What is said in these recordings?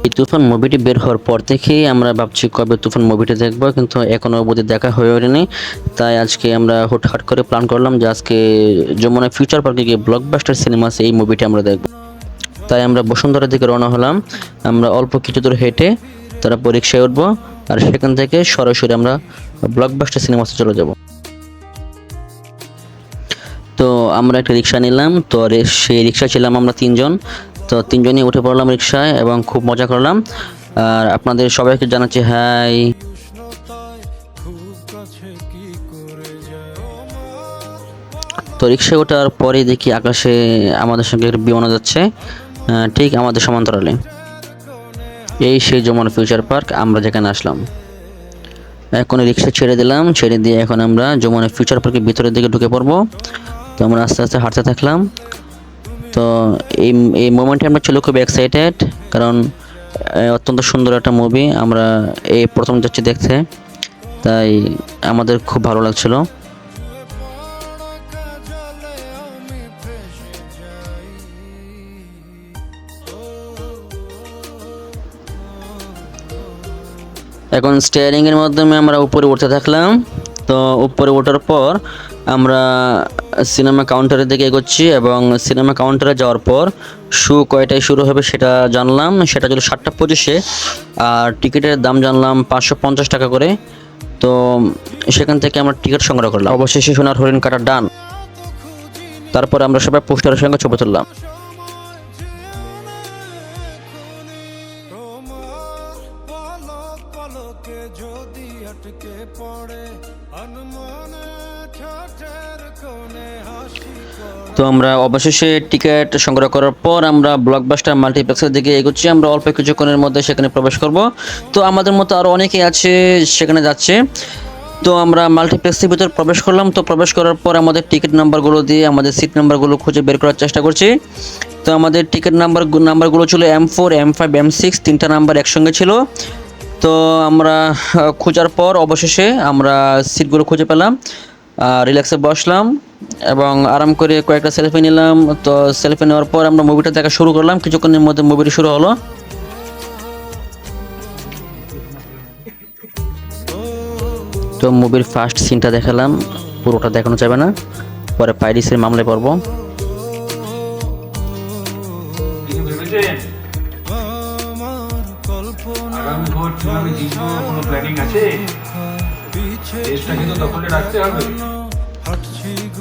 এই তুফান মুভিটি বের হওয়ার পর থেকেই আমরা ভাবছি কবে তুফান মুভিটি দেখবো, কিন্তু এখনো অবধি দেখা হয়ে ওঠেনি। তাই আজকে আমরা হুটহাট করে প্ল্যান করলাম যে আজকে যমুনা ফিউচার পার্কে গিয়ে ব্লকবাস্টার সিনেমাসে এই মুভিটি আমরা দেখব। তাই আমরা বসুন্ধরার দিকে রওনা হলাম। আমরা অল্প কিছু দূর হেঁটে তারপর রিক্সায় উঠবো, আর সেখান থেকে সরাসরি আমরা ব্লকবাস্টার সিনেমাসে চলে যাব। তো আমরা একটা রিক্সা নিলাম। তো সেই রিক্সা ছিলাম আমরা তিনজন। তো তিনজনই উঠে পড়লাম রিক্সায় এবং খুব মজা করলাম। আর আপনাদের সবাইকে জানাচ্ছি হাই। তো রিক্সায় ওঠার পরে দেখি আকাশে আমাদের সঙ্গে একটা বিমান যাচ্ছে, ঠিক আমাদের সমান্তরালে। এই সেই যমুনা ফিউচার পার্ক আমরা যেখানে আসলাম। এখন রিক্সা ছেড়ে দিলাম, ছেড়ে দিয়ে এখন আমরা যমুনা ফিউচার পার্কের ভিতরের দিকে ঢুকে পড়বো। তো আমরা আস্তে আস্তে হাঁটতে থাকলাম। তো এই মোমেন্টে আমরা ছিল খুব এক্সাইটেড, কারণ অত্যন্ত সুন্দর একটা মুভি। আমরা এই প্রথম যাচ্ছি দেখতে, তাই আমাদের খুব ভালো লাগছিল। এখন স্টিয়ারিং এর মাধ্যমে আমরা উপরে উঠতে থাকলাম। তো উপরে ওঠার পর আমরা সিনেমা কাউন্টারের দিকে এগোচ্ছি, এবং সিনেমা কাউন্টারে যাওয়ার পর শো কয়টায় শুরু হবে সেটা জানলাম। সেটা ছিল 7:25-এ, আর টিকিটের দাম জানলাম 550 টাকা করে। তো সেখান থেকে আমরা টিকিট সংগ্রহ করলাম। অবশেষে সোনার হরিণ কাটা ডান। তারপর আমরা সবাই পোস্টারের সঙ্গে ছবি তুললাম। তো আমরা অবশেষে টিকিট সংগ্রহ করার পর আমরা ব্লকবাস্টার মাল্টিপ্লেক্সের দিকে এগোচ্ছি। আমরা অল্প কিছুক্ষণের মধ্যে সেখানে প্রবেশ করব। তো আমাদের মতো আরও অনেকেই আছে সেখানে যাচ্ছে। তো আমরা মাল্টিপ্লেক্সের ভিতর প্রবেশ করলাম। তো প্রবেশ করার পর আমাদের টিকিট নাম্বারগুলো দিয়ে আমাদের সিট নাম্বারগুলো খুঁজে বের করার চেষ্টা করছি। তো আমাদের টিকিট নাম্বারগুলো ছিল M4, M5, M6, তিনটা নাম্বার একসঙ্গে ছিল। তো আমরা খোঁজার পর অবশেষে আমরা সিটগুলো খুঁজে পেলাম। রিল্যাক্সে বসলাম এবং আরাম করে কয়েকটা সেলফি নিলাম। তো সেলফি নেওয়ার পর আমরা মুভিটা দেখা শুরু করলাম। কিছুক্ষণের মধ্যে মুভিটি শুরু হলো। তো মুভির ফার্স্ট সিনটা দেখালাম, পুরোটা দেখানো যাবে না, পরে পাইরেসির মামলায় পড়বো।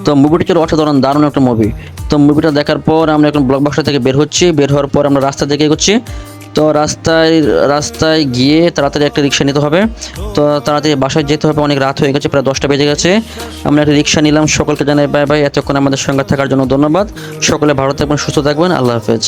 তো মুভিটি ছিল অসাধারণ, দারুণ একটা মুভি। তো মুভিটা দেখার পর আমরা এখন ব্লকবাস্টার থেকে বের হচ্ছি। বের হওয়ার পর আমরা রাস্তা থেকে এগোচ্ছি। তো রাস্তায় গিয়ে তাড়াতাড়ি একটা রিক্সা নিতে হবে। তো তাড়াতাড়ি বাসায় যেতে হবে, অনেক রাত হয়ে গেছে, প্রায় 10টা বেজে গেছে। আমরা একটা রিক্সা নিলাম। সকলকে জানাই বাই বাই। এতক্ষণ আমাদের সঙ্গে থাকার জন্য ধন্যবাদ। সকলে ভালো থাকবেন, সুস্থ থাকবেন। আল্লাহ হাফেজ।